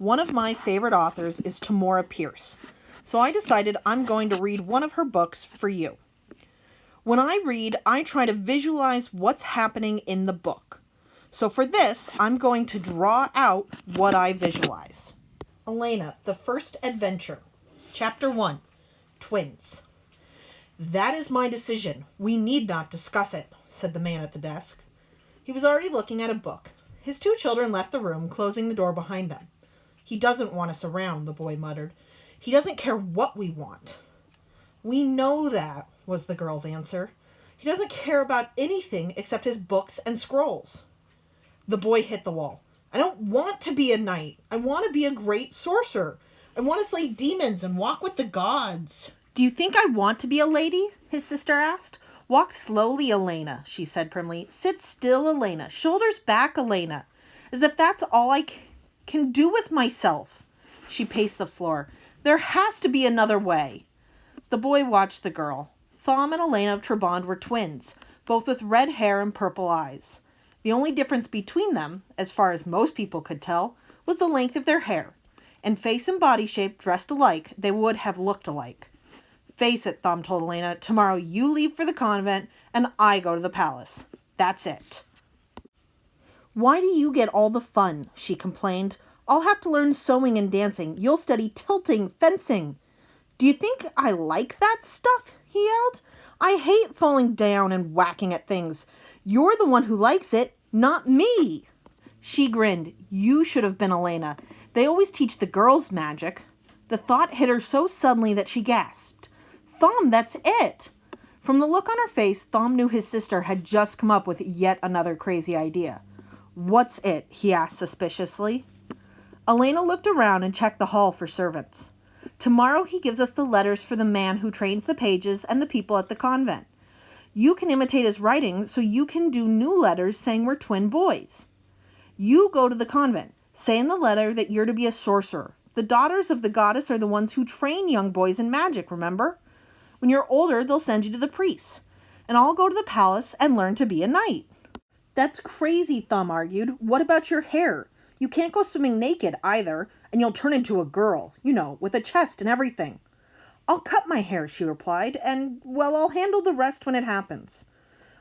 One of my favorite authors is Tamora Pierce, so I decided I'm going to read one of her books for you. When I read, I try to visualize what's happening in the book. So for this, I'm going to draw out what I visualize. Alanna, the First Adventure. Chapter 1. Twins. "That is my decision. We need not discuss it," said the man at the desk. He was already looking at a book. His two children left the room, closing the door behind them. "He doesn't want us around," the boy muttered. "He doesn't care what we want." "We know that," was the girl's answer. "He doesn't care about anything except his books and scrolls." The boy hit the wall. "I don't want to be a knight. I want to be a great sorcerer. I want to slay demons and walk with the gods." "Do you think I want to be a lady?" his sister asked. "Walk slowly, Alanna," she said primly. "Sit still, Alanna. Shoulders back, Alanna. As if that's all I can do with myself." She paced the floor. "There has to be another way." The boy watched the girl. Thom and Alanna of Trebond were twins, both with red hair and purple eyes. The only difference between them, as far as most people could tell, was the length of their hair. In face and body shape, dressed alike, they would have looked alike. "Face it," Thom told Alanna, "tomorrow you leave for the convent and I go to the palace. That's it." "Why do you get all the fun?" she complained. "I'll have to learn sewing and dancing. You'll study tilting, fencing." "Do you think I like that stuff?" he yelled. "I hate falling down and whacking at things. You're the one who likes it, not me." She grinned. "You should have been Alanna. They always teach the girls magic." The thought hit her so suddenly that she gasped. "Thom, that's it!" From the look on her face, Thom knew his sister had just come up with yet another crazy idea. "What's it?" he asked suspiciously. Alanna looked around and checked the hall for servants. "Tomorrow he gives us the letters for the man who trains the pages and the people at the convent. You can imitate his writing so you can do new letters saying we're twin boys. You go to the convent. Say in the letter that you're to be a sorcerer. The daughters of the goddess are the ones who train young boys in magic, remember? When you're older, they'll send you to the priests. And I'll go to the palace and learn to be a knight." "That's crazy," Thom argued. "What about your hair? You can't go swimming naked either, and you'll turn into a girl, with a chest and everything." "I'll cut my hair," she replied, "and, well, I'll handle the rest when it happens."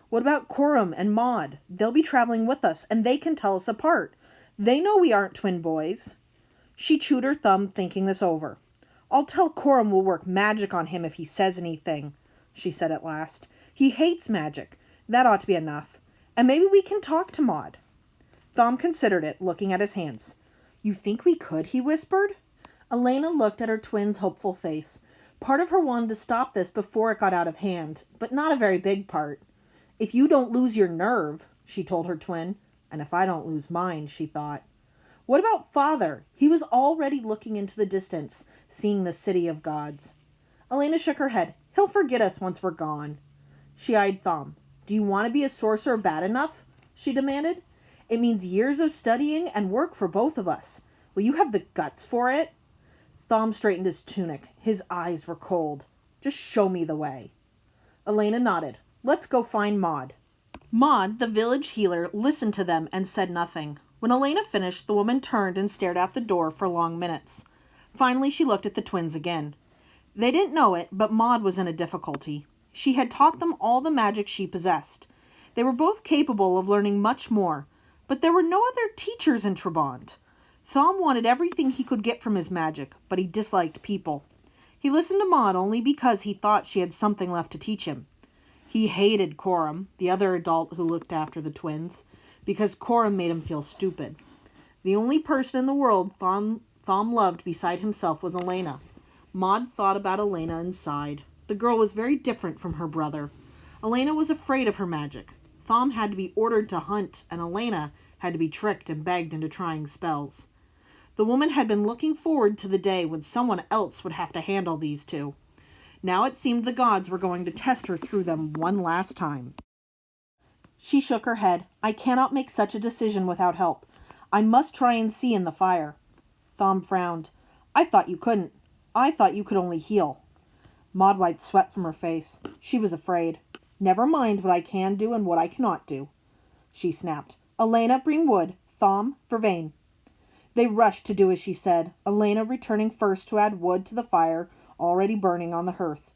"What about Coram and Maud? They'll be traveling with us, and they can tell us apart. They know we aren't twin boys." She chewed her thumb, thinking this over. "I'll tell Coram we'll work magic on him if he says anything," she said at last. "He hates magic. That ought to be enough. And maybe we can talk to Maud." Thom considered it, looking at his hands. "You think we could?" he whispered. Alanna looked at her twin's hopeful face. Part of her wanted to stop this before it got out of hand, but not a very big part. "If you don't lose your nerve," she told her twin. "And if I don't lose mine," she thought. "What about Father?" He was already looking into the distance, seeing the city of gods. Alanna shook her head. "He'll forget us once we're gone." She eyed Thom. "Do you want to be a sorcerer bad enough?" she demanded. "It means years of studying and work for both of us. Will you have the guts for it?" Thom straightened his tunic. His eyes were cold. "Just show me the way." Alanna nodded. "Let's go find Maud." Maud, the village healer, listened to them and said nothing. When Alanna finished, the woman turned and stared out the door for long minutes. Finally, she looked at the twins again. They didn't know it, but Maud was in a difficulty. She had taught them all the magic she possessed. They were both capable of learning much more, but there were no other teachers in Trebond. Thom wanted everything he could get from his magic, but he disliked people. He listened to Maud only because he thought she had something left to teach him. He hated Coram, the other adult who looked after the twins, because Coram made him feel stupid. The only person in the world Thom loved beside himself was Alanna. Maud thought about Alanna and sighed. The girl was very different from her brother. Alanna was afraid of her magic. Thom had to be ordered to hunt, and Alanna had to be tricked and begged into trying spells. The woman had been looking forward to the day when someone else would have to handle these two. Now it seemed the gods were going to test her through them one last time. She shook her head. "I cannot make such a decision without help. I must try and see in the fire." Thom frowned. "I thought you couldn't. I thought you could only heal." Maud wiped sweat from her face. She was afraid. "Never mind what I can do and what I cannot do," she snapped. "Alanna, bring wood. Thom, vervain." They rushed to do as she said, Alanna returning first to add wood to the fire already burning on the hearth.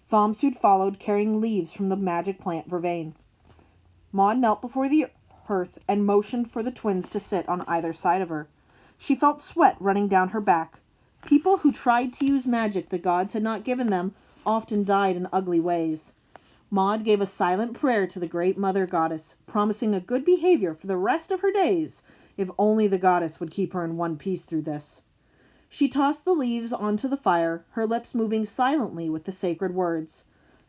Thom soon followed, carrying leaves from the magic plant vervain. Maud knelt before the hearth and motioned for the twins to sit on either side of her. She felt sweat running down her back. People who tried to use magic the gods had not given them often died in ugly ways. Maud gave a silent prayer to the great mother goddess, promising a good behavior for the rest of her days, if only the goddess would keep her in one piece through this. She tossed the leaves onto the fire, her lips moving silently with the sacred words.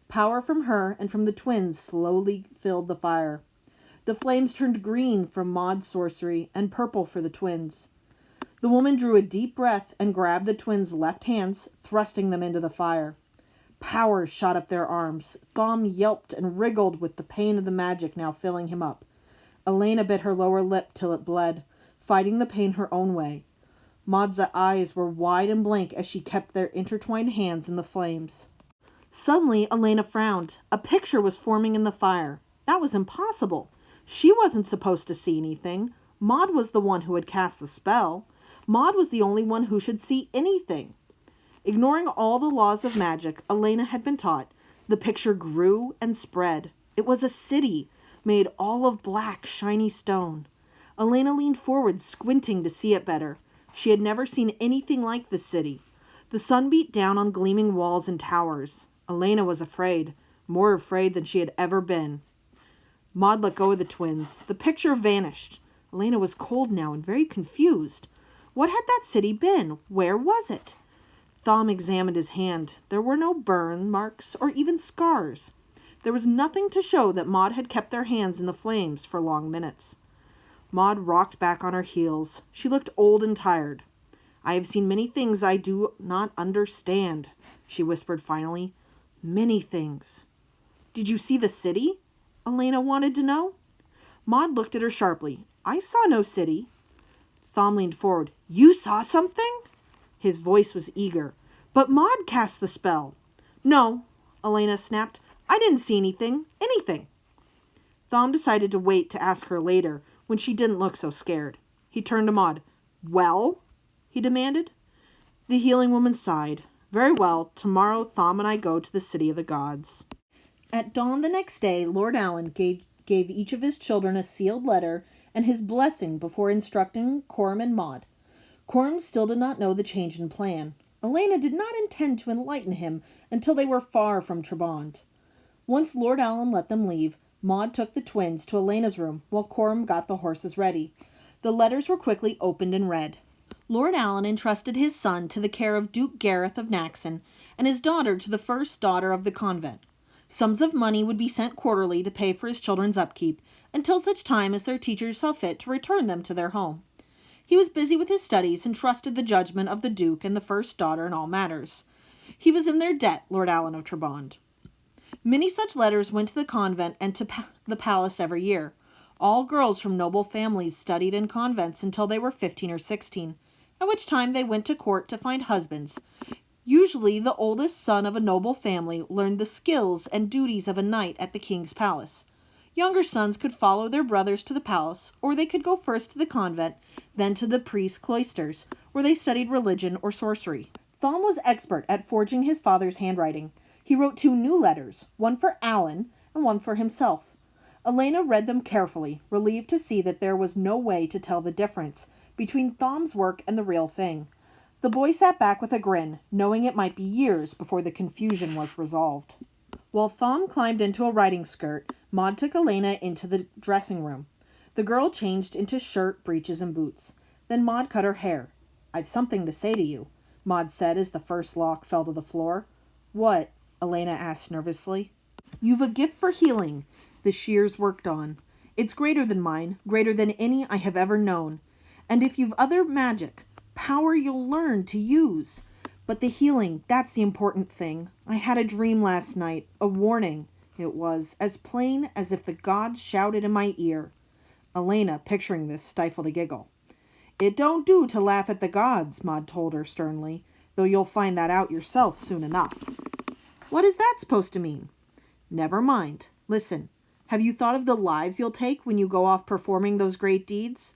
Power from her and from the twins slowly filled the fire. The flames turned green from Maud's sorcery and purple for the twins. The woman drew a deep breath and grabbed the twins' left hands, thrusting them into the fire. Power shot up their arms. Thom yelped and wriggled with the pain of the magic now filling him up. Alanna bit her lower lip till it bled, fighting the pain her own way. Maud's eyes were wide and blank as she kept their intertwined hands in the flames. Suddenly, Alanna frowned. A picture was forming in the fire. That was impossible. She wasn't supposed to see anything. Maud was the one who had cast the spell. Maud was the only one who should see anything. Ignoring all the laws of magic Alanna had been taught, the picture grew and spread. It was a city, made all of black, shiny stone. Alanna leaned forward, squinting to see it better. She had never seen anything like the city. The sun beat down on gleaming walls and towers. Alanna was afraid, more afraid than she had ever been. Maud let go of the twins. The picture vanished. Alanna was cold now and very confused. What had that city been? Where was it? Thom examined his hand. There were no burn marks or even scars. There was nothing to show that Maud had kept their hands in the flames for long minutes. Maud rocked back on her heels. She looked old and tired. I have seen many things I do not understand, she whispered finally. Many things. Did you see the city? Alanna wanted to know. Maud looked at her sharply. I saw no city. Thom leaned forward. You saw something? His voice was eager. But Maud cast the spell. No, Alanna snapped. I didn't see anything. Anything. Thom decided to wait to ask her later, when she didn't look so scared. He turned to Maud. Well? He demanded. The healing woman sighed. Very well, tomorrow Thom and I go to the city of the gods. At dawn the next day, Lord Alan gave each of his children a sealed letter and his blessing before instructing Coram and Maud. Coram still did not know the change in plan. Alanna did not intend to enlighten him until they were far from Trabant. Once Lord Alan let them leave, Maud took the twins to Alanna's room while Coram got the horses ready. The letters were quickly opened and read. Lord Alan entrusted his son to the care of Duke Gareth of Naxon and his daughter to the first daughter of the convent. Sums of money would be sent quarterly to pay for his children's upkeep until such time as their teachers saw fit to return them to their home. He was busy with his studies and trusted the judgment of the Duke and the first daughter in all matters. He was in their debt, Lord Alan of Trabant. Many such letters went to the convent and to the palace every year. All girls from noble families studied in convents until they were 15 or 16, at which time they went to court to find husbands. Usually the oldest son of a noble family learned the skills and duties of a knight at the king's palace. Younger sons could follow their brothers to the palace, or they could go first to the convent, then to the priest's cloisters, where they studied religion or sorcery. Thom was expert at forging his father's handwriting. He wrote 2 new letters, one for Alan and one for himself. Alanna read them carefully, relieved to see that there was no way to tell the difference between Thom's work and the real thing. The boy sat back with a grin, knowing it might be years before the confusion was resolved. While Thom climbed into a riding skirt, Maud took Alanna into the dressing room. The girl changed into shirt, breeches, and boots. Then Maud cut her hair. I've something to say to you, Maud said as the first lock fell to the floor. What? Alanna asked nervously. You've a gift for healing, the shears worked on. It's greater than mine, greater than any I have ever known. And if you've other magic, power you'll learn to use. But the healing, that's the important thing. I had a dream last night, a warning. It was as plain as if the gods shouted in my ear. Alanna, picturing this, stifled a giggle. It don't do to laugh at the gods, Maud told her sternly, though you'll find that out yourself soon enough. What is that supposed to mean? Never mind. Listen, have you thought of the lives you'll take when you go off performing those great deeds?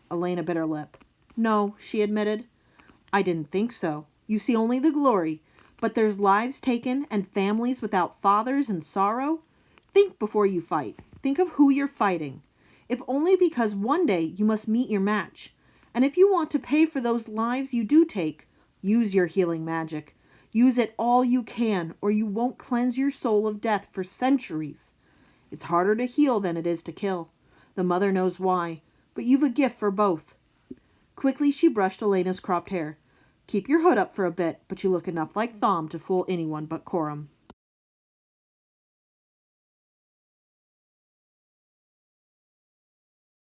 Alanna bit her lip. No, she admitted. I didn't think so. You see only the glory, but there's lives taken and families without fathers and sorrow. Think before you fight. Think of who you're fighting. If only because one day you must meet your match. And if you want to pay for those lives you do take, use your healing magic. Use it all you can, or you won't cleanse your soul of death for centuries. It's harder to heal than it is to kill. The mother knows why, but you've a gift for both. Quickly she brushed Elena's cropped hair. Keep your hood up for a bit, but you look enough like Thom to fool anyone but Coram.